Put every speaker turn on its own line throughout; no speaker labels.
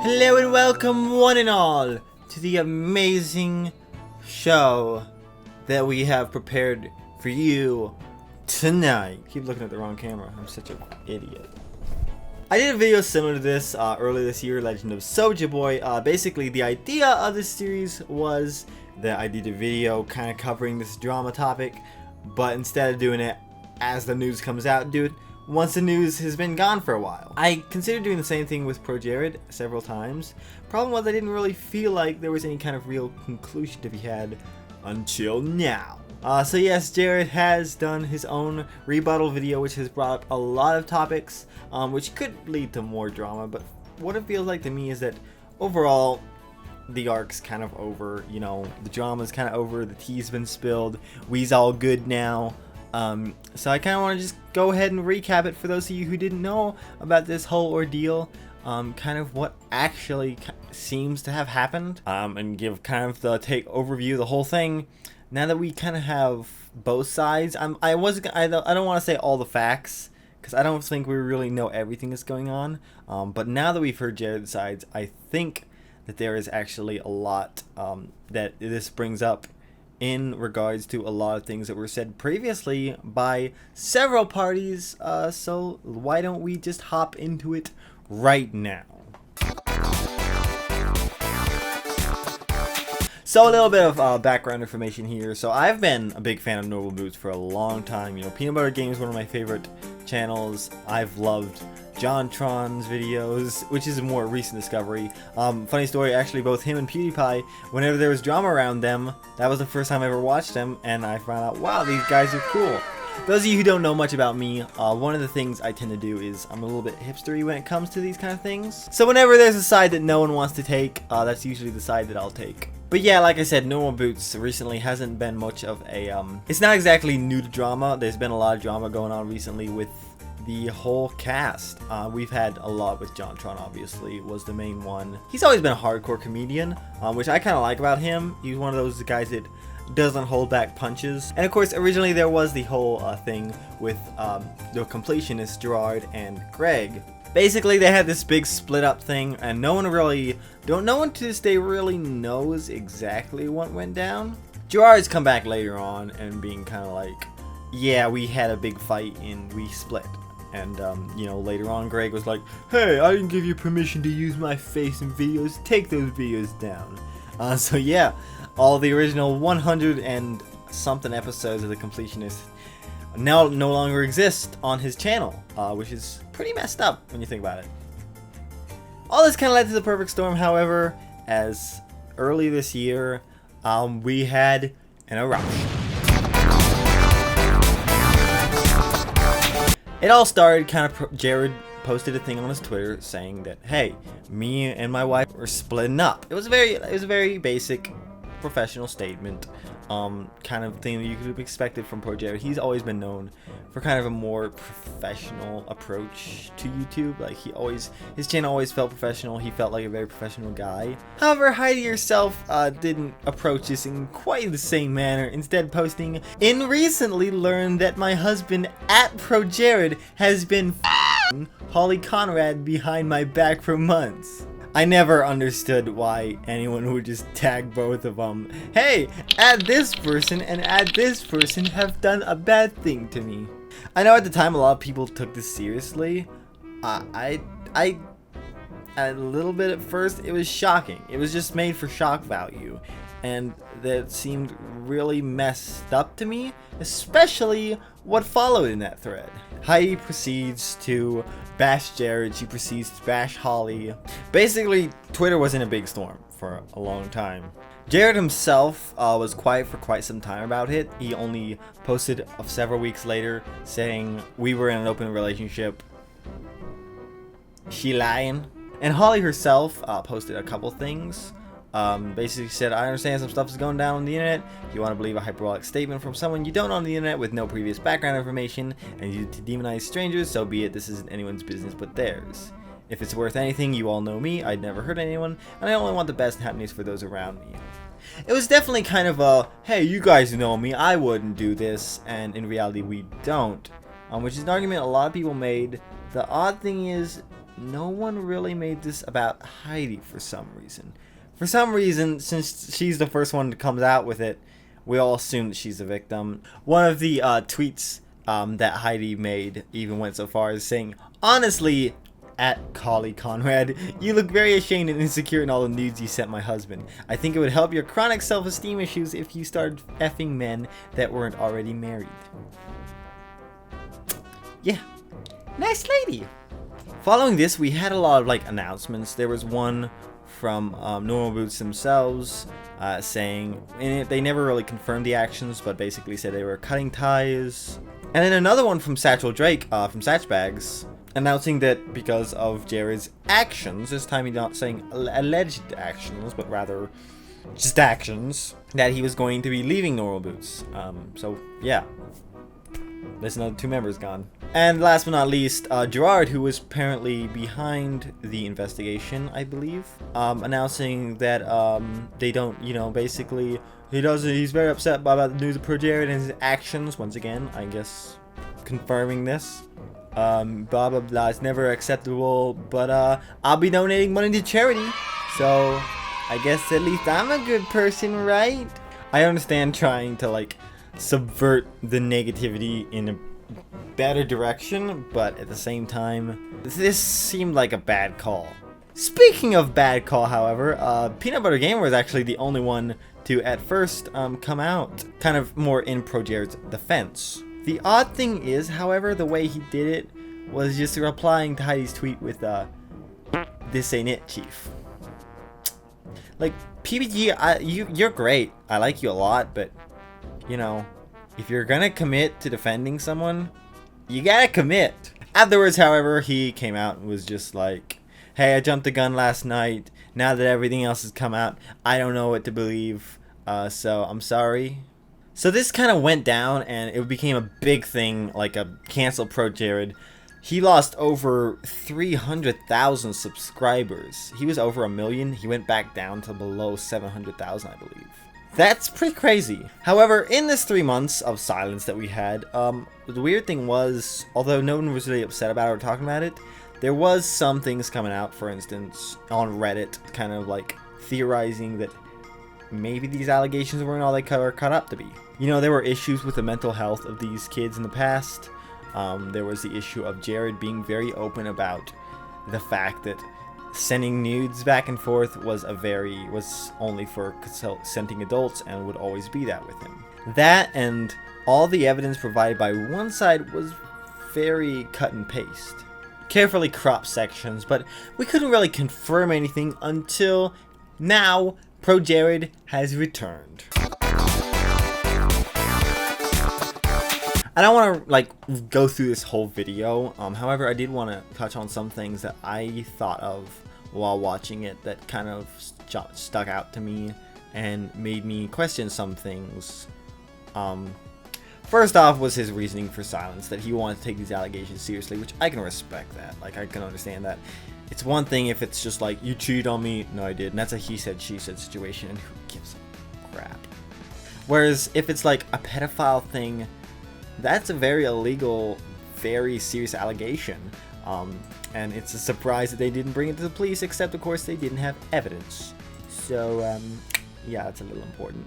Hello and welcome one and all to the amazing show that we have prepared for you tonight. Keep looking at the wrong camera. I'm such an idiot. I did a video similar to this earlier this year, Legend of Soulja Boy. Basically, the idea of this series was that I did a video kind of covering this drama topic, but instead of doing it as the news comes out, do it once the news has been gone for a while. I considered doing the same thing with ProJared several times. Problem was I didn't really feel like there was any kind of real conclusion to be had until now. So yes, Jared has done his own rebuttal video, which has brought up a lot of topics, which could lead to more drama, but what it feels like to me is that overall, the arc's kind of over, you know, the drama's kind of over, the tea's been spilled, we's all good now. So I kind of want to just go ahead and recap it for those of you who didn't know about this whole ordeal, kind of what actually seems to have happened, and give kind of the overview of the whole thing. Now that we kind of have both sides, I don't want to say all the facts, because I don't think we really know everything that's going on, but now that we've heard Jared's sides, I think that there is actually a lot that this brings up in regards to a lot of things that were said previously by several parties, so why don't we just hop into it right now. So a little bit of background information here. So I've been a big fan of Normal Boots for a long time. You know, Peanut Butter Game is one of my favorite channels. I've loved JonTron's videos, which is a more recent discovery. Funny story, actually both him and PewDiePie, whenever there was drama around them, that was the first time I ever watched them, and I found out, wow, these guys are cool. Those of you who don't know much about me, one of the things I tend to do is I'm a little bit hipstery when it comes to these kind of things. So whenever there's a side that no one wants to take, that's usually the side that I'll take. But yeah, like I said, Normal Boots recently hasn't been much of a, it's not exactly new to drama. There's been a lot of drama going on recently with the whole cast. We've had a lot with JonTron, obviously, was the main one. He's always been a hardcore comedian, which I kind of like about him. He's one of those guys that doesn't hold back punches. And of course, originally there was the whole thing with the completionists, Gerard and Greg. Basically, they had this big split up thing, and no one to this day really knows exactly what went down. Gerard's come back later on and being kind of like, yeah, we had a big fight and we split. And, you know, later on, Greg was like, hey, I didn't give you permission to use my face in videos. Take those videos down. So yeah, all the original 100 and something episodes of The Completionist now no longer exist on his channel, which is pretty messed up when you think about it. All this kind of led to the perfect storm, however, as early this year, we had an eruption. It all started Jared posted a thing on his Twitter saying that, hey, me and my wife were splitting up. It was a very basic professional statement, kind of thing that you could have expected from ProJared. He's always been known for kind of a more professional approach to YouTube. Like his channel always felt professional. He felt like a very professional guy. However, Heidi herself didn't approach this in quite the same manner, instead posting, "In recently learned that my husband at ProJared has been f***ing Holly Conrad behind my back for months." I never understood why anyone would just tag both of them. Hey, add this person and add this person have done a bad thing to me. I know at the time a lot of people took this seriously. I a little bit at first, it was shocking. It was just made for shock value. And that seemed really messed up to me, especially what followed in that thread. Heidi proceeds to bash Jared, she proceeds to bash Holly. Basically, Twitter was in a big storm for a long time. Jared himself was quiet for quite some time about it. He only posted several weeks later saying, "We were in an open relationship. She lying." And Holly herself posted a couple things. Basically said, "I understand some stuff is going down on the internet. If you want to believe a hyperbolic statement from someone you don't know on the internet with no previous background information and you to demonize strangers, so be it. This isn't anyone's business but theirs. If it's worth anything, you all know me. I'd never hurt anyone, and I only want the best happenings for those around me." It was definitely kind of a, hey, you guys know me, I wouldn't do this, and in reality we don't, which is an argument a lot of people made. The odd thing is, no one really made this about Heidi for some reason. For some reason, since she's the first one that comes out with it, we all assume that she's the victim. One of the tweets that Heidi made even went so far as saying, "Honestly, at Collie Conrad, you look very ashamed and insecure in all the nudes you sent my husband. I think it would help your chronic self-esteem issues if you started effing men that weren't already married." Yeah, nice lady. Following this, we had a lot of announcements. There was one from Normal Boots themselves saying, and they never really confirmed the actions, but basically said they were cutting ties. And then another one from Satchel Drake from Satchbags, announcing that because of Jared's actions, this time he's not saying alleged actions, but rather just actions, that he was going to be leaving Normal Boots. So yeah, there's another 2 members gone. And last but not least, Gerard, who was apparently behind the investigation, I believe, announcing that they don't, basically, he's very upset about the news of ProJared and his actions. Once again, I guess, confirming this. Blah, blah, blah, it's never acceptable, but I'll be donating money to charity. So, I guess at least I'm a good person, right? I understand trying to, subvert the negativity in a better direction, but at the same time, this seemed like a bad call. Speaking of bad call, however, Peanut Butter Gamer was actually the only one to at first come out kind of more in ProJared's defense. The odd thing is, however, the way he did it was just replying to Heidi's tweet with "This ain't it, chief." PBG, you're great. I like you a lot, but if you're gonna commit to defending someone, you gotta commit. Afterwards, however, he came out and was just like, "Hey, I jumped the gun last night. Now that everything else has come out, I don't know what to believe. So I'm sorry." So this kind of went down, and it became a big thing, like a cancel ProJared. He lost over 300,000 subscribers. He was over 1 million. He went back down to below 700,000, I believe. That's pretty crazy. However, in this 3 months of silence that we had, the weird thing was, although no one was really upset about it or talking about it, there was some things coming out, for instance, on Reddit, kind of theorizing that maybe these allegations weren't all they were cut up to be. There were issues with the mental health of these kids in the past. There was the issue of Jared being very open about the fact that sending nudes back and forth was only for consenting adults and would always be that with him. That and all the evidence provided by one side was very cut and paste. Carefully cropped sections, but we couldn't really confirm anything until now ProJared has returned. I don't want to go through this whole video. However, I did want to touch on some things that I thought of while watching it that kind of stuck out to me and made me question some things. First off was his reasoning for silence, that he wanted to take these allegations seriously, which I can respect that. I can understand that. It's one thing if it's just you cheated on me. No, I did. And that's a he said, she said situation, and who gives a crap? Whereas if it's a pedophile thing, that's a very illegal, very serious allegation. And it's a surprise that they didn't bring it to the police, except of course they didn't have evidence. So, yeah, that's a little important.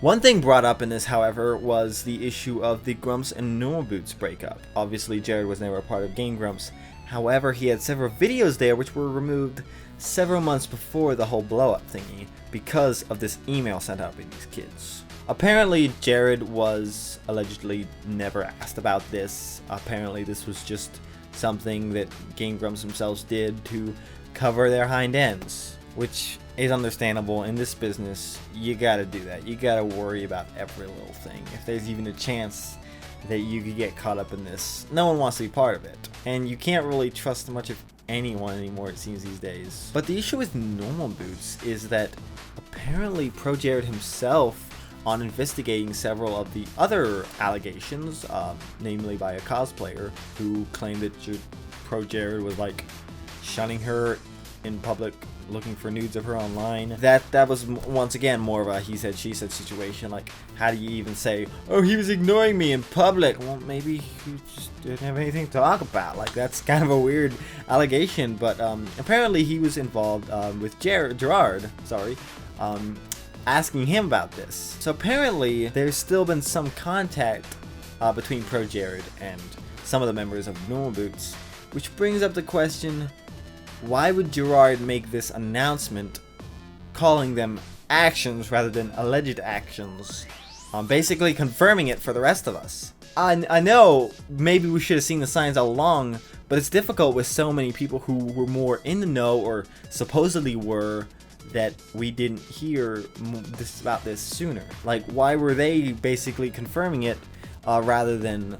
One thing brought up in this, however, was the issue of the Grumps and Normal Boots breakup. Obviously, Jared was never a part of Game Grumps. However, he had several videos there which were removed several months before the whole blow-up thingy because of this email sent out by these kids. Apparently, Jared was allegedly never asked about this. Apparently, this was just something that Game Grumps themselves did to cover their hind ends, which is understandable. In this business, you gotta do that. You gotta worry about every little thing. If there's even a chance that you could get caught up in this, no one wants to be part of it. And you can't really trust much of anyone anymore, it seems, these days. But the issue with Normal Boots is that apparently ProJared himself, on investigating several of the other allegations, namely by a cosplayer who claimed that ProJared was shunning her in public looking for nudes of her online. That was once again more of a he said she said situation. Like, how do you even say, oh, he was ignoring me in public? Well, maybe he just didn't have anything to talk about. Like, that's kind of a weird allegation, but apparently he was involved with Gerard, asking him about this. So apparently there's still been some contact between ProJared and some of the members of Normal Boots, which brings up the question, why would Gerard make this announcement calling them actions rather than alleged actions? Basically confirming it for the rest of us. I know maybe we should have seen the signs all along, but it's difficult with so many people who were more in the know or supposedly were, that we didn't hear about this sooner. Like, why were they basically confirming it rather than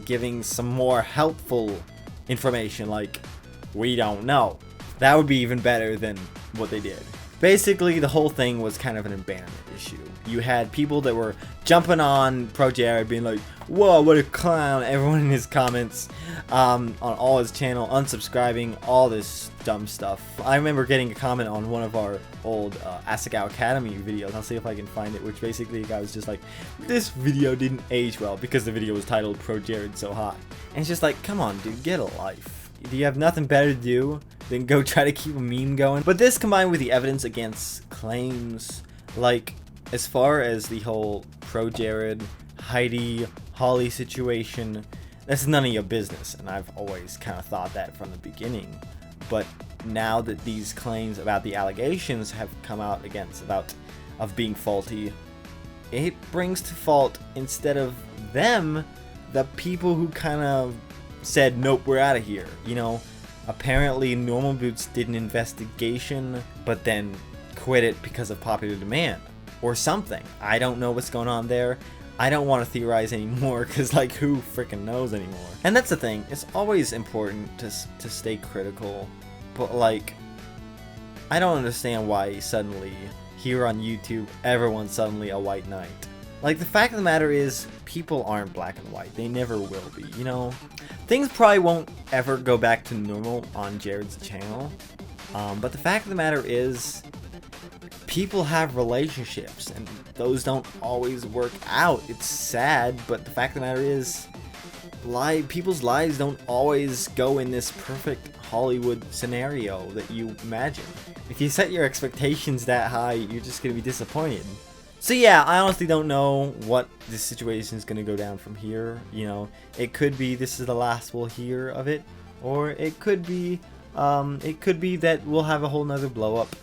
giving some more helpful information like, we don't know? That would be even better than what they did. Basically, the whole thing was kind of an abandonment issue. You had people that were jumping on ProJared being like, whoa, what a clown, everyone in his comments, on all his channel, unsubscribing, all this dumb stuff. I remember getting a comment on one of our old Asagao Academy videos, I'll see if I can find it, which basically the guy was just like, this video didn't age well because the video was titled ProJared So Hot. And it's just like, come on dude, get a life. Do you have nothing better to do than go try to keep a meme going? But this combined with the evidence against claims, like as far as the whole ProJared, Heidi, Holly situation, that's none of your business, and I've always kind of thought that from the beginning. But now that these claims about the allegations have come out of being faulty, it brings to fault, instead of them, the people who kind of said, nope, we're out of here. You know, apparently Normal Boots did an investigation, but then quit it because of popular demand or something. I don't know what's going on there. I don't want to theorize anymore, because like, who freaking knows anymore? And that's the thing, it's always important to stay critical, but like, I don't understand why suddenly here on YouTube everyone's suddenly a white knight. Like, the fact of the matter is, people aren't black and white. They never will be, you know? Things probably won't ever go back to normal on Jared's channel. But the fact of the matter is, people have relationships, and those don't always work out. It's sad, but the fact of the matter is, people's lives don't always go in this perfect Hollywood scenario that you imagine. If you set your expectations that high, you're just going to be disappointed. So yeah, I honestly don't know what this situation is going to go down from here. You know, it could be this is the last we'll hear of it, or it could be that we'll have a whole nother blow up.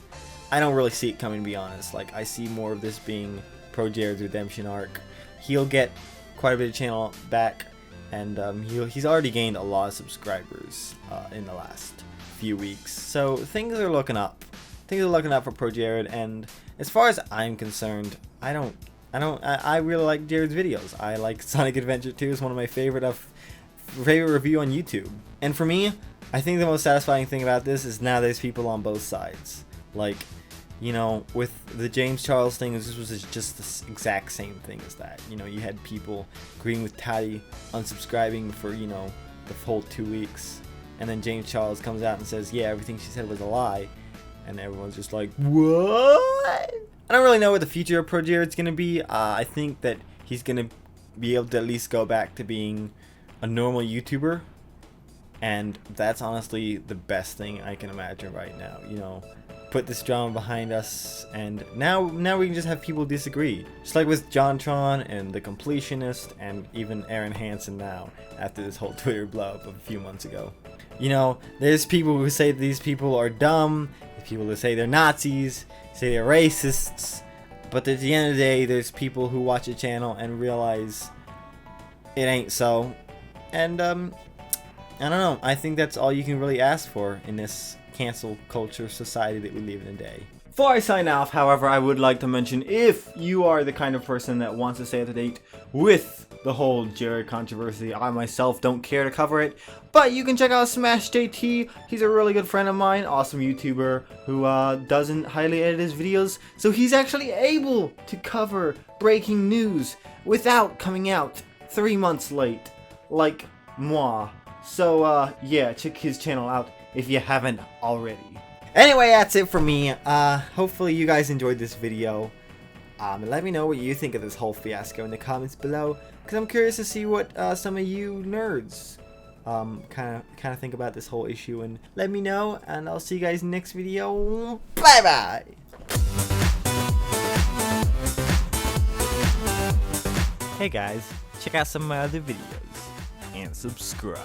I don't really see it coming, to be honest. Like, I see more of this being ProJared's redemption arc. He'll get quite a bit of channel back, and he's already gained a lot of subscribers in the last few weeks. So things are looking up. Things are looking up for ProJared, and as far as I'm concerned, I really like Jared's videos. I like Sonic Adventure 2 is one of my favorite review on YouTube. And for me, I think the most satisfying thing about this is now there's people on both sides. Like, you know, with the James Charles thing, this was just the exact same thing as that. You know, you had people agreeing with Taddy, unsubscribing for, you know, the whole 2 weeks, and then James Charles comes out and says, yeah, everything she said was a lie, and everyone's just like, what? I don't really know what the future of ProJared's gonna be. I think that he's gonna be able to at least go back to being a normal YouTuber, and that's honestly the best thing I can imagine right now. You know, put this drama behind us, and now we can just have people disagree, just like with JonTron and the Completionist, and even Aaron Hansen now after this whole Twitter blow up of a few months ago. You know, there's people who say these people are dumb, there's people who say they're Nazis, say they're racists, but at the end of the day, there's people who watch a channel and realize it ain't so. And I don't know, I think that's all you can really ask for in this cancel culture society that we live in today. Before I sign off, however, I would like to mention, if you are the kind of person that wants to stay up to date with the whole Jared controversy, I myself don't care to cover it, but you can check out Smash JT. He's a really good friend of mine, awesome YouTuber who doesn't highly edit his videos, so he's actually able to cover breaking news without coming out 3 months late, like moi. So yeah, check his channel out if you haven't already. Anyway, that's it for me. Hopefully you guys enjoyed this video. Let me know what you think of this whole fiasco in the comments below, because I'm curious to see what some of you nerds kind of think about this whole issue, and let me know, and I'll see you guys next video. Bye bye. Hey guys, check out some of my other videos and subscribe.